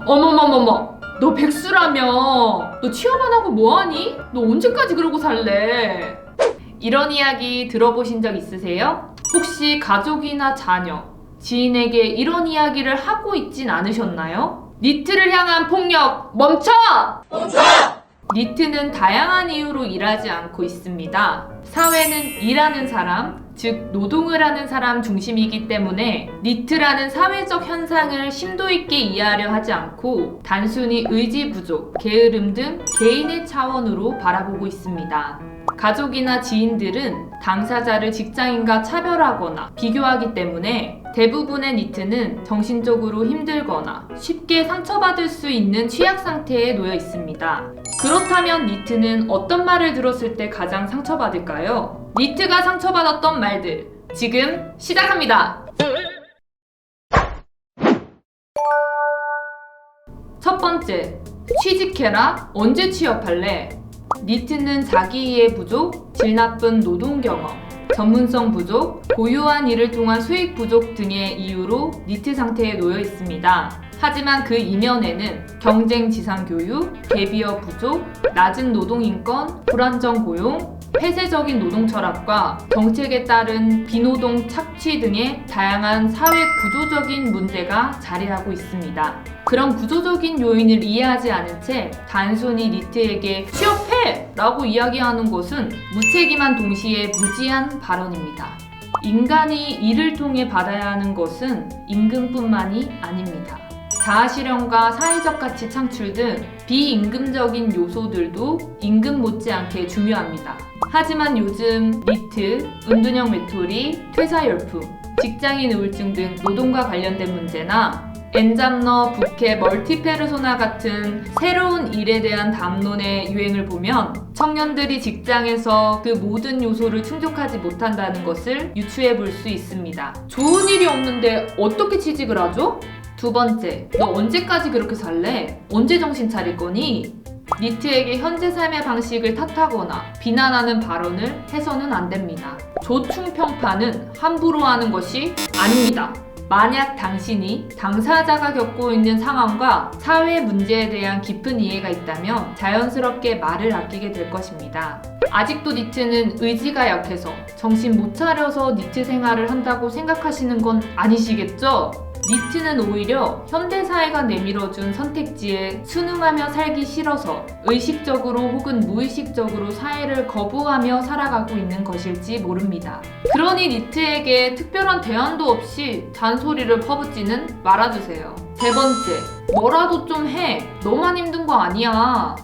어머머머머, 너 백수라며? 너 취업 안 하고 뭐하니? 너 언제까지 그러고 살래? 이런 이야기 들어보신 적 있으세요? 혹시 가족이나 자녀, 지인에게 이런 이야기를 하고 있진 않으셨나요? 니트를 향한 폭력 멈춰! 멈춰! 니트는 다양한 이유로 일하지 않고 있습니다. 사회는 일하는 사람, 즉 노동을 하는 사람 중심이기 때문에 니트라는 사회적 현상을 심도 있게 이해하려 하지 않고 단순히 의지 부족, 게으름 등 개인의 차원으로 바라보고 있습니다. 가족이나 지인들은 당사자를 직장인과 차별하거나 비교하기 때문에 대부분의 니트는 정신적으로 힘들거나 쉽게 상처받을 수 있는 취약 상태에 놓여 있습니다. 그렇다면 니트는 어떤 말을 들었을 때 가장 상처받을까요? 니트가 상처받았던 말들, 지금 시작합니다! 첫 번째, 취직해라? 언제 취업할래? 니트는 자기 이해 부족, 질 나쁜 노동 경험, 전문성 부족, 고유한 일을 통한 수익 부족 등의 이유로 니트 상태에 놓여 있습니다. 하지만 그 이면에는 경쟁 지상 교육, 갭이어 부족, 낮은 노동 인권, 불안정 고용, 폐쇄적인 노동 철학과 정책에 따른 비노동 착취 등의 다양한 사회 구조적인 문제가 자리하고 있습니다. 그런 구조적인 요인을 이해하지 않은 채 단순히 니트에게 취업해! 라고 이야기하는 것은 무책임한 동시에 무지한 발언입니다. 인간이 일을 통해 받아야 하는 것은 임금뿐만이 아닙니다. 자아실현과 사회적 가치 창출 등 비임금적인 요소들도 임금 못지않게 중요합니다. 하지만 요즘 니트, 은둔형 외톨이, 퇴사 열풍, 직장인 우울증 등 노동과 관련된 문제나 엔잡러, 부캐, 멀티페르소나 같은 새로운 일에 대한 담론의 유행을 보면 청년들이 직장에서 그 모든 요소를 충족하지 못한다는 것을 유추해 볼 수 있습니다. 좋은 일이 없는데 어떻게 취직을 하죠? 두 번째, 너 언제까지 그렇게 살래? 언제 정신 차릴 거니? 니트에게 현재 삶의 방식을 탓하거나 비난하는 발언을 해서는 안 됩니다. 조충평판은 함부로 하는 것이 아닙니다. 만약 당신이 당사자가 겪고 있는 상황과 사회 문제에 대한 깊은 이해가 있다면 자연스럽게 말을 아끼게 될 것입니다. 아직도 니트는 의지가 약해서 정신 못 차려서 니트 생활을 한다고 생각하시는 건 아니시겠죠? 니트는 오히려 현대사회가 내밀어준 선택지에 순응하며 살기 싫어서 의식적으로 혹은 무의식적으로 사회를 거부하며 살아가고 있는 것일지 모릅니다. 그러니 니트에게 특별한 대안도 없이 잔소리를 퍼붓지는 말아주세요. 세 번째, 뭐라도 좀 해. 너만 힘든 거 아니야.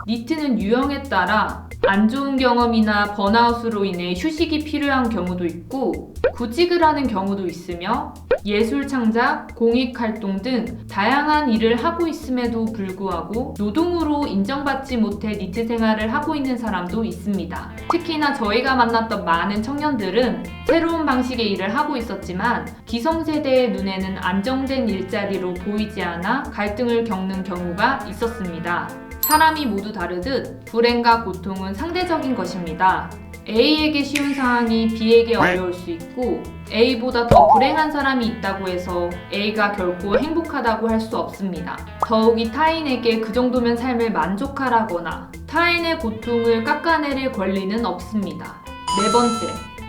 니트는 유형에 따라 안 좋은 경험이나 번아웃으로 인해 휴식이 필요한 경우도 있고 구직을 하는 경우도 있으며 예술 창작, 공익 활동 등 다양한 일을 하고 있음에도 불구하고 노동으로 인정받지 못해 니트 생활을 하고 있는 사람도 있습니다. 특히나 저희가 만났던 많은 청년들은 새로운 방식의 일을 하고 있었지만 기성세대의 눈에는 안정된 일자리로 보이지 않아 갈등을 겪는 경우가 있었습니다. 사람이 모두 다르듯 불행과 고통은 상대적인 것입니다. A에게 쉬운 상황이 B에게 어려울 수 있고 A보다 더 불행한 사람이 있다고 해서 A가 결코 행복하다고 할 수 없습니다. 더욱이 타인에게 그 정도면 삶을 만족하라거나 타인의 고통을 깎아내릴 권리는 없습니다. 네 번째,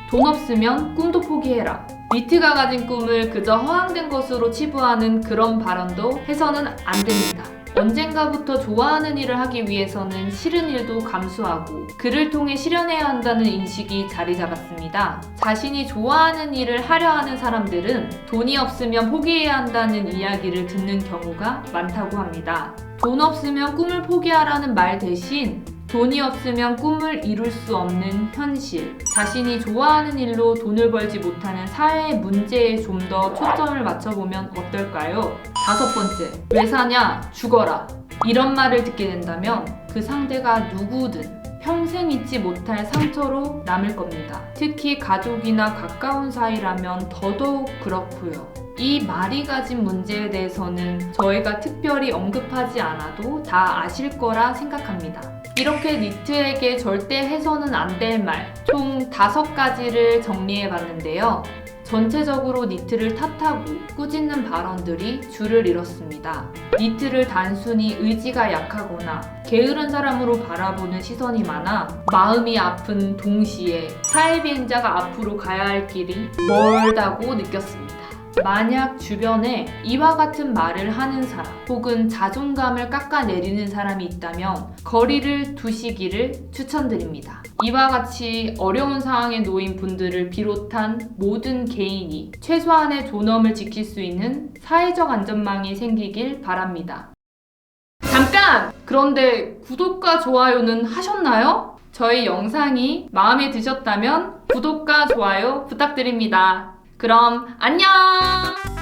돈 없으면 꿈도 포기해라. 니트가 가진 꿈을 그저 허황된 것으로 치부하는 그런 발언도 해서는 안 됩니다. 언젠가부터 좋아하는 일을 하기 위해서는 싫은 일도 감수하고 그를 통해 실현해야 한다는 인식이 자리 잡았습니다. 자신이 좋아하는 일을 하려 하는 사람들은 돈이 없으면 포기해야 한다는 이야기를 듣는 경우가 많다고 합니다. 돈 없으면 꿈을 포기하라는 말 대신 돈이 없으면 꿈을 이룰 수 없는 현실, 자신이 좋아하는 일로 돈을 벌지 못하는 사회의 문제에 좀 더 초점을 맞춰보면 어떨까요? 다섯 번째, 왜 사냐? 죽어라. 이런 말을 듣게 된다면 그 상대가 누구든 평생 잊지 못할 상처로 남을 겁니다. 특히 가족이나 가까운 사이라면 더더욱 그렇고요. 이 말이 가진 문제에 대해서는 저희가 특별히 언급하지 않아도 다 아실 거라 생각합니다. 이렇게 니트에게 절대 해서는 안 될 말 총 5가지를 정리해 봤는데요. 전체적으로 니트를 탓하고 꾸짖는 발언들이 줄을 이뤘습니다. 니트를 단순히 의지가 약하거나 게으른 사람으로 바라보는 시선이 많아 마음이 아픈 동시에 사회비행자가 앞으로 가야 할 길이 멀다고 느꼈습니다. 만약 주변에 이와 같은 말을 하는 사람 혹은 자존감을 깎아내리는 사람이 있다면 거리를 두시기를 추천드립니다. 이와 같이 어려운 상황에 놓인 분들을 비롯한 모든 개인이 최소한의 존엄을 지킬 수 있는 사회적 안전망이 생기길 바랍니다. 잠깐! 그런데 구독과 좋아요는 하셨나요? 저희 영상이 마음에 드셨다면 구독과 좋아요 부탁드립니다. 그럼 안녕!